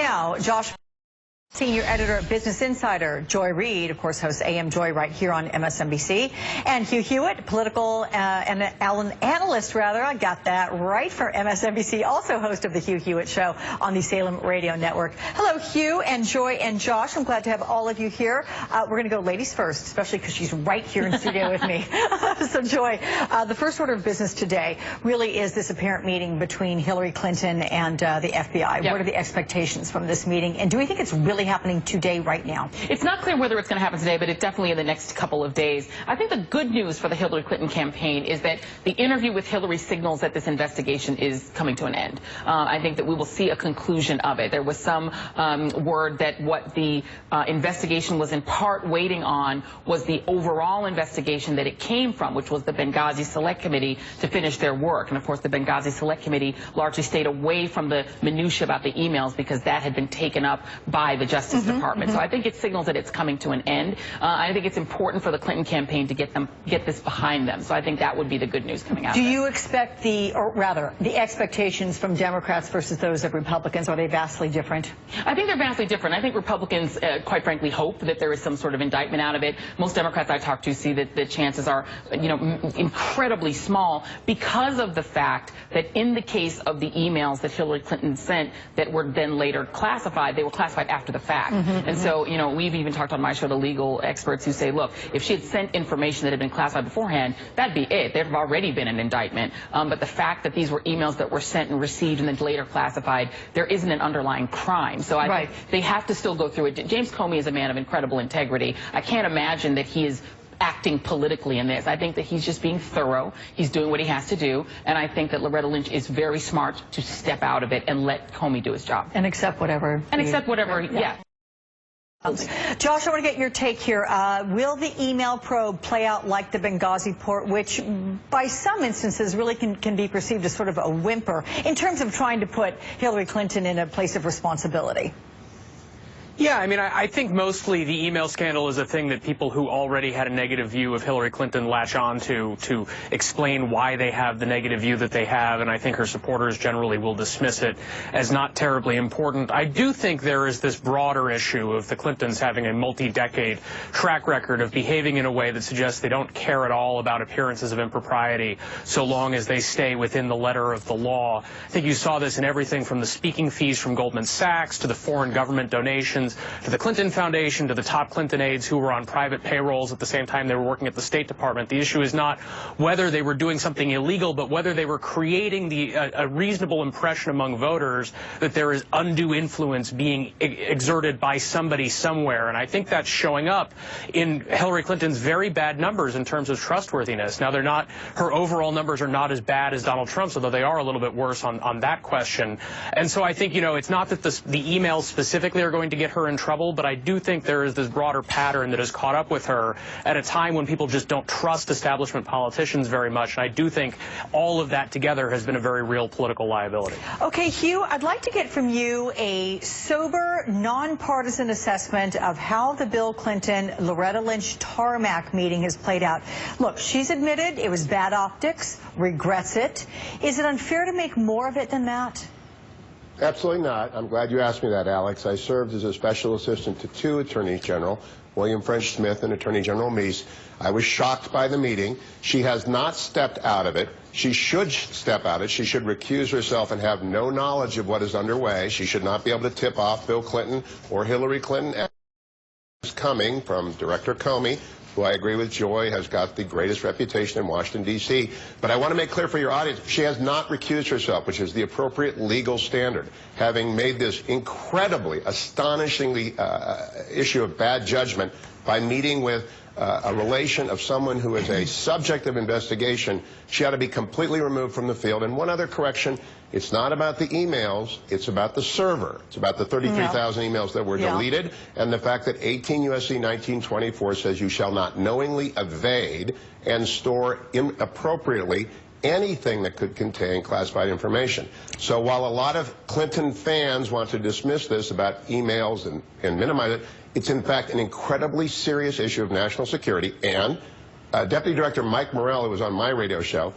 now, Josh, senior editor at Business Insider, Joy Reid, of course, hosts AM Joy right here on MSNBC, and Hugh Hewitt, political and analyst, rather, I got that right, for MSNBC, also host of the Hugh Hewitt Show on the Salem Radio Network. Hello, Hugh and Joy and Josh. I'm glad to have all of you here. We're going to go ladies first, especially because she's right here in studio with me. So, Joy, the first order of business today really is this apparent meeting between Hillary Clinton and the FBI. Yep. What are the expectations from this meeting, and do we think it's really happening today, right now? It's not clear whether it's going to happen today, but it definitely in the next couple of days. I think the good news for the Hillary Clinton campaign is that the interview with Hillary signals that this investigation is coming to an end. I think that we will see a conclusion of it. There was some word that what the investigation was in part waiting on was the overall investigation that it came from, which was the Benghazi Select Committee to finish their work. And of course, the Benghazi Select Committee largely stayed away from the minutiae about the emails because that had been taken up by the Justice Department. So I think it signals that it's coming to an end. I think it's important for the Clinton campaign to get this behind them. So I think that would be the good news coming out. Do you expect the expectations from Democrats versus those of Republicans, are they vastly different? I think they're vastly different. I think Republicans, quite frankly, hope that there is some sort of indictment out of it. Most Democrats I talk to see that the chances are, incredibly small because of the fact that in the case of the emails that Hillary Clinton sent that were then later classified, they were classified after the fact. And so, we've even talked on my show to legal experts who say, look, if she had sent information that had been classified beforehand, that'd be it. There'd have already been an indictment. But the fact that these were emails that were sent and received and then later classified, there isn't an underlying crime. So I think they have to still go through it. James Comey is a man of incredible integrity. I can't imagine that he is acting politically in this. I think that he's just being thorough. He's doing what he has to do. And I think that Loretta Lynch is very smart to step out of it and let Comey do his job. And accept whatever. And accept whatever, yeah. Josh, I want to get your take here. Will the email probe play out like the Benghazi port, which by some instances really can be perceived as sort of a whimper in terms of trying to put Hillary Clinton in a place of responsibility? Yeah, I think mostly the email scandal is a thing that people who already had a negative view of Hillary Clinton latch on to explain why they have the negative view that they have, and I think her supporters generally will dismiss it as not terribly important. I do think there is this broader issue of the Clintons having a multi-decade track record of behaving in a way that suggests they don't care at all about appearances of impropriety so long as they stay within the letter of the law. I think you saw this in everything from the speaking fees from Goldman Sachs to the foreign government donations to the Clinton Foundation, to the top Clinton aides who were on private payrolls at the same time they were working at the State Department. The issue is not whether they were doing something illegal, but whether they were creating a reasonable impression among voters that there is undue influence being exerted by somebody somewhere. And I think that's showing up in Hillary Clinton's very bad numbers in terms of trustworthiness. Now, her overall numbers are not as bad as Donald Trump's, although they are a little bit worse on that question. And so I think, it's not that the emails specifically are going to get her in trouble, but I do think there is this broader pattern that has caught up with her at a time when people just don't trust establishment politicians very much. And I do think all of that together has been a very real political liability. Okay, Hugh, I'd like to get from you a sober, nonpartisan assessment of how the Bill Clinton-Loretta Lynch tarmac meeting has played out. Look, she's admitted it was bad optics, regrets it. Is it unfair to make more of it than that? Absolutely not. I'm glad you asked me that, Alex. I served as a special assistant to two attorneys general, William French Smith and Attorney General Meese. I was shocked by the meeting. She has not stepped out of it. She should step out of it. She should recuse herself and have no knowledge of what is underway. She should not be able to tip off Bill Clinton or Hillary Clinton. It's coming from Director Comey, who I agree with Joy has got the greatest reputation in Washington, D.C. But I want to make clear for your audience, she has not recused herself, which is the appropriate legal standard, having made this incredibly, astonishingly issue of bad judgment by meeting with a relation of someone who is a subject of investigation. She ought to be completely removed from the field. And one other correction, it's not about the emails, it's about the server. It's about the 33,000 emails that were deleted, and the fact that 18 U.S.C. 1924 says you shall not knowingly evade and store inappropriately anything that could contain classified information. So while a lot of Clinton fans want to dismiss this about emails and minimize it, it's in fact an incredibly serious issue of national security. And Deputy Director Mike Morell, who was on my radio show,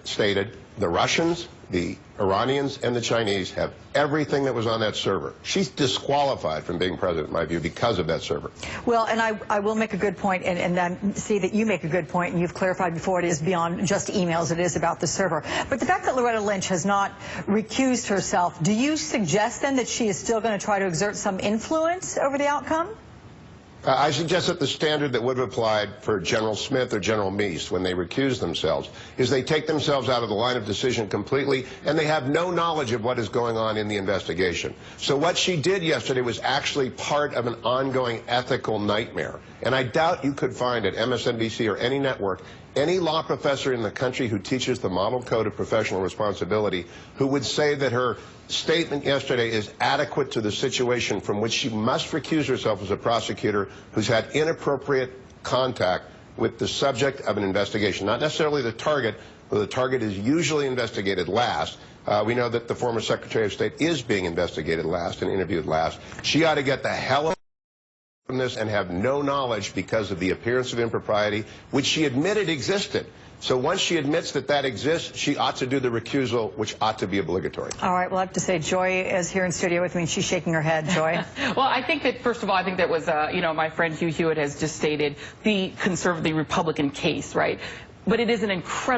stated the Russians, The Iranians and the Chinese have everything that was on that server. She's disqualified from being president, in my view, because of that server. Well, and I will make a good point, and then see that you make a good point, and you've clarified before it is beyond just emails, it is about the server. But the fact that Loretta Lynch has not recused herself, do you suggest then that she is still going to try to exert some influence over the outcome? I suggest that the standard that would have applied for General Smith or General Meese when they recuse themselves is they take themselves out of the line of decision completely, and they have no knowledge of what is going on in the investigation. So what she did yesterday was actually part of an ongoing ethical nightmare. And I doubt you could find at MSNBC or any network any law professor in the country who teaches the model code of professional responsibility who would say that her statement yesterday is adequate to the situation from which she must recuse herself as a prosecutor who's had inappropriate contact with the subject of an investigation. Not necessarily the target, but the target is usually investigated last. We know that the former Secretary of State is being investigated last and interviewed last. She ought to get the hell away from this and have no knowledge because of the appearance of impropriety, which she admitted existed. So once she admits that that exists, she ought to do the recusal, which ought to be obligatory. All right, well, I have to say, Joy is here in studio with me, and she's shaking her head. Joy? Well, I think that, first of all, I think that was, my friend Hugh Hewitt has just stated the conservative Republican case, right? But it is an incredible